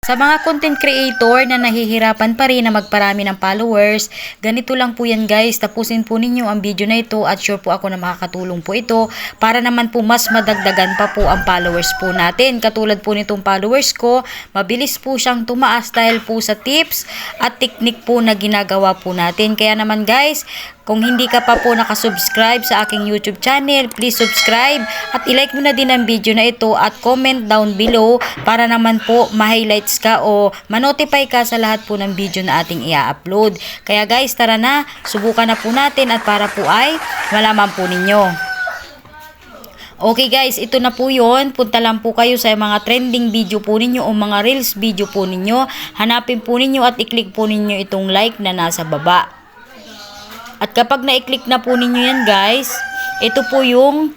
Sa mga content creator na nahihirapan pa rin na magparami ng followers, ganito lang po yan guys, tapusin po ninyo ang video na ito at sure po ako na makakatulong po ito para naman po mas madagdagan pa po ang followers po natin. Katulad po nitong followers ko, mabilis po siyang tumaas dahil po sa tips at technique po na ginagawa po natin. Kaya naman guys, kung hindi ka pa po nakasubscribe sa aking YouTube channel, please subscribe at ilike mo na din ang video na ito at comment down below para naman po ma-highlights ka o ma-notify ka sa lahat po ng video na ating i-upload. Kaya guys, tara na, subukan na po natin at para po ay malaman po ninyo. Okay guys, ito na po yon. Punta lang po kayo sa mga trending video po ninyo o mga reels video po ninyo. Hanapin po ninyo at i-click po ninyo itong like na nasa baba. At kapag na-click na po ninyo yan guys, ito po yung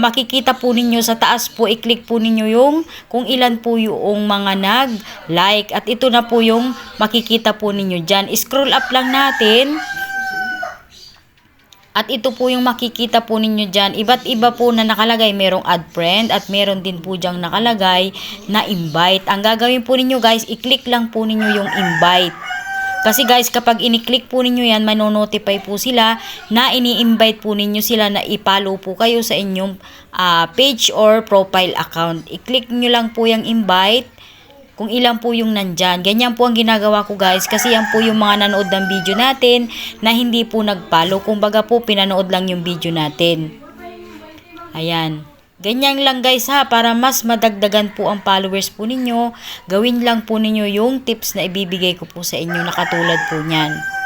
makikita po ninyo sa taas po, i-click po ninyo yung kung ilan po yung mga nag-like. At ito na po yung makikita po ninyo dyan. Scroll up lang natin. At ito po yung makikita po ninyo dyan. Iba't iba po na nakalagay. Merong add friend at meron din po dyang nakalagay na invite. Ang gagawin po ninyo guys, i-click lang po ninyo yung invite. Kasi guys, kapag ini-click po ninyo yan, manonotify po sila na ini-invite po ninyo sila na i-follow po kayo sa inyong page or profile account. I-click nyo lang po yung invite kung ilan po yung nandyan. Ganyan po ang ginagawa ko guys, kasi yan po yung mga nanood ng video natin na hindi po nag-follow. Kumbaga po, pinanood lang yung video natin. Ayan. Ganyan lang guys ha, para mas madagdagan po ang followers po ninyo, gawin lang po ninyo yung tips na ibibigay ko po sa inyo na katulad po niyan.